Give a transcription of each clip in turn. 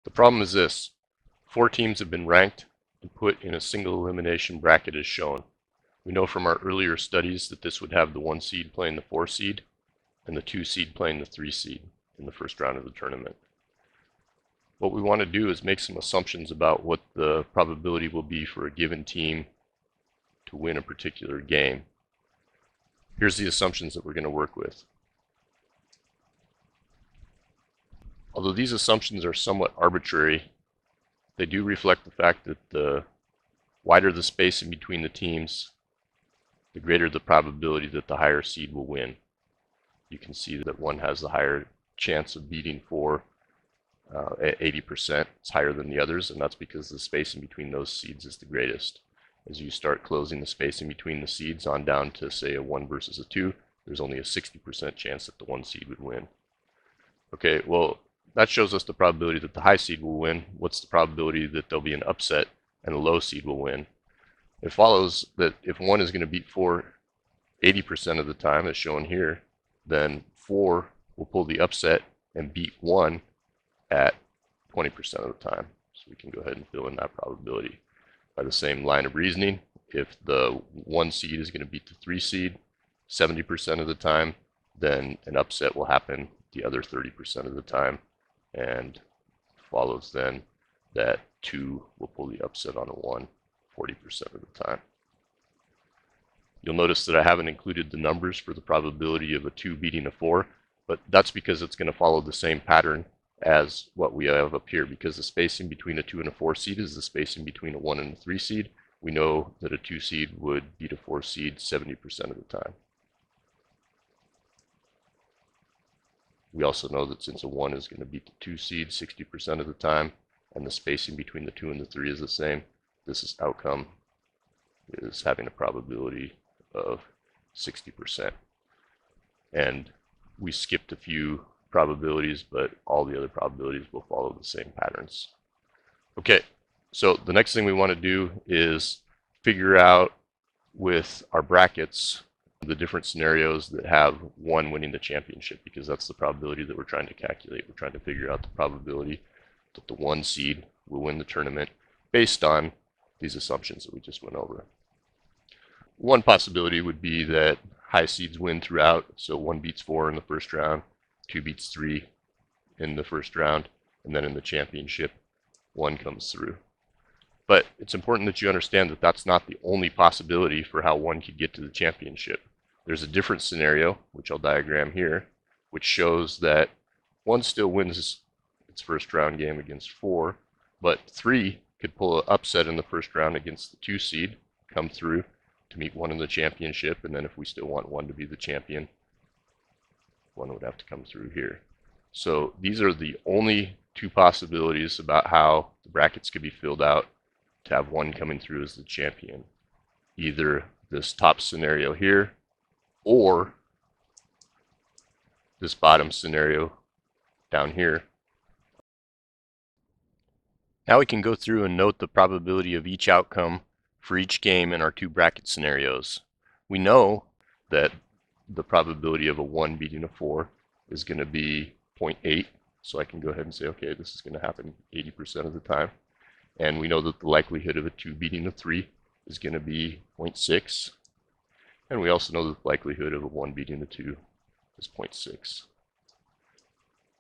The problem is this: 4 teams have been ranked and put in a single elimination bracket as shown. We know from our earlier studies that this would have the 1 seed playing the 4 seed and the 2 seed playing the 3 seed in the first round of the tournament. What we want to do is make some assumptions about what the probability will be for a given team to win a particular game. Here's the assumptions that we're going to work with. Although these assumptions are somewhat arbitrary, they do reflect the fact that the wider the space in between the teams, the greater the probability that the higher seed will win. You can see that one has the higher chance of beating 4 at 80%. It's higher than the others, and that's because the space in between those seeds is the greatest. As you start closing the space in between the seeds on down to, say, a 1 versus a 2, there's only a 60% chance that the 1 seed would win. Okay, well, that shows us the probability that the high seed will win. What's the probability that there'll be an upset and the low seed will win? It follows that if 1 is going to beat 4 80% of the time, as shown here, then 4 will pull the upset and beat 1 at 20% of the time. So we can go ahead and fill in that probability. By the same line of reasoning, if the 1 seed is going to beat the 3 seed 70% of the time, then an upset will happen the other 30% of the time, and follows then that 2 will pull the upset on a 1 40% of the time. You'll notice that I haven't included the numbers for the probability of a 2 beating a 4, but that's because it's going to follow the same pattern as what we have up here. Because the spacing between a 2 and a 4 seed is the spacing between a 1 and a 3 seed, we know that a 2 seed would beat a 4 seed 70% of the time. We also know that since a 1 is going to beat the 2 seed 60% of the time, and the spacing between the 2 and the 3 is the same, this outcome is having a probability of 60%. And we skipped a few probabilities, but all the other probabilities will follow the same patterns. Okay, so the next thing we want to do is figure out with our brackets the different scenarios that have 1 winning the championship, because that's the probability that we're trying to calculate. We're trying to figure out the probability that the 1 seed will win the tournament based on these assumptions that we just went over. One possibility would be that high seeds win throughout, so 1 beats 4 in the first round, 2 beats 3 in the first round, and then in the championship 1 comes through. But it's important that you understand that that's not the only possibility for how 1 could get to the championship. There's a different scenario, which I'll diagram here, which shows that 1 still wins its first round game against 4, but 3 could pull an upset in the first round against the 2 seed, come through to meet 1 in the championship, and then if we still want 1 to be the champion, 1 would have to come through here. So these are the only 2 possibilities about how the brackets could be filled out to have 1 coming through as the champion. Either this top scenario here, or this bottom scenario down here. Now we can go through and note the probability of each outcome for each game in our 2 bracket scenarios. We know that the probability of a 1 beating a 4 is going to be 0.8, so I can go ahead and say, okay, this is going to happen 80% of the time. And we know that the likelihood of a 2 beating a 3 is going to be 0.6. And we also know that the likelihood of a 1 beating a 2 is 0.6.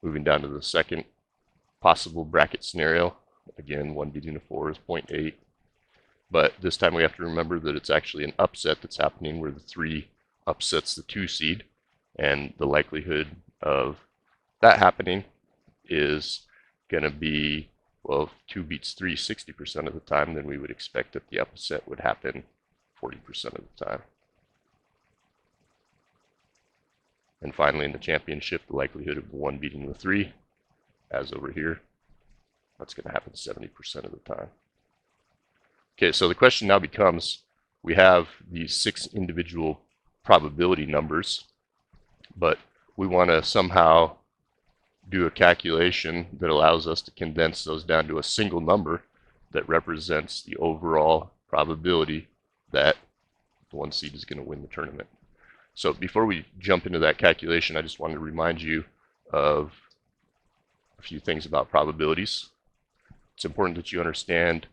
Moving down to the second possible bracket scenario, again, 1 beating a 4 is 0.8. But this time we have to remember that it's actually an upset that's happening where the 3 upsets the 2 seed. And the likelihood of that happening is going to be, well, if 2 beats 3 60% of the time, then we would expect that the upset would happen 40% of the time. And finally, in the championship, the likelihood of the 1 beating the 3, as over here, that's going to happen 70% of the time. Okay, so the question now becomes, we have these 6 individual probability numbers, but we want to somehow do a calculation that allows us to condense those down to a single number that represents the overall probability that the 1 seed is going to win the tournament. So before we jump into that calculation, I just wanted to remind you of a few things about probabilities. It's important that you understand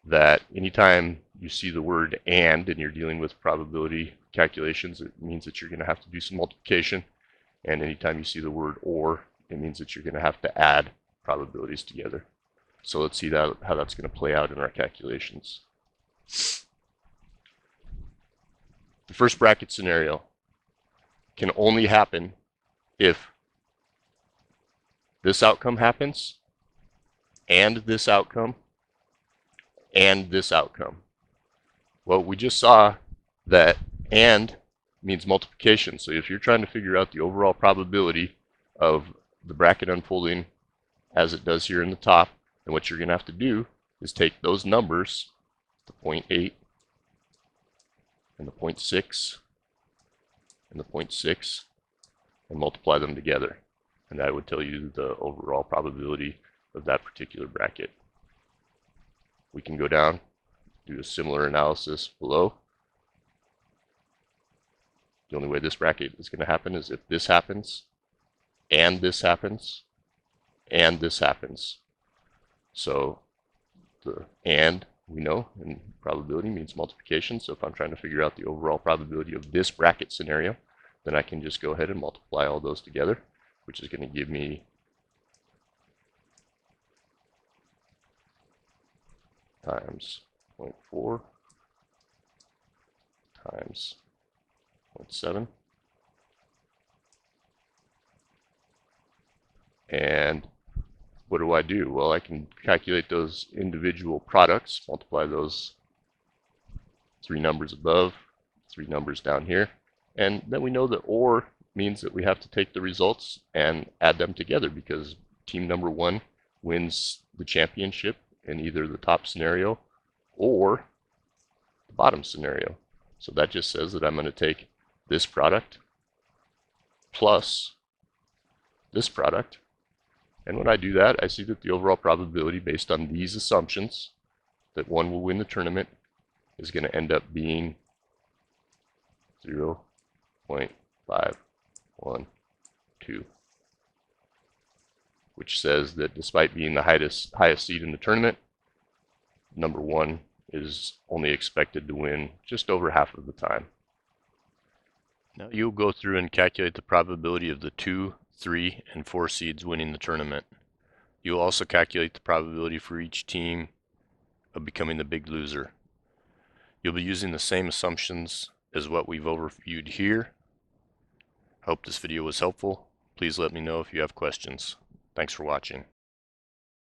that anytime you see the word and you're dealing with probability calculations, it means that you're going to have to do some multiplication. And anytime you see the word or, it means that you're going to have to add probabilities together. So let's see how that's going to play out in our calculations. The first bracket scenario can only happen if this outcome happens, and this outcome, and this outcome. Well, we just saw that and means multiplication. So if you're trying to figure out the overall probability of the bracket unfolding as it does here in the top, then what you're going to have to do is take those numbers, the 0.8 and the 0.6 and the 0.6, and multiply them together. And that would tell you the overall probability of that particular bracket. We can go down, do a similar analysis below. The only way this bracket is going to happen is if this happens, and this happens, and this happens. So the and, we know, in probability means multiplication. So if I'm trying to figure out the overall probability of this bracket scenario, then I can just go ahead and multiply all those together, which is going to give me times 0.4 times 0.7. And what do I do? Well, I can calculate those individual products, multiply those three numbers above, three numbers down here, and then we know that OR means that we have to take the results and add them together, because team number one wins the championship in either the top scenario or the bottom scenario. So that just says that I'm going to take this product plus this product. And when I do that, I see that the overall probability based on these assumptions that one will win the tournament is going to end up being 0.512, which says that despite being the highest seed in the tournament, number one is only expected to win just over half of the time. Now you'll go through and calculate the probability of the 2, 3, and 4 seeds winning the tournament. You'll also calculate the probability for each team of becoming the big loser. You'll be using the same assumptions as what we've overviewed here. I hope this video was helpful. Please let me know if you have questions. Thanks for watching.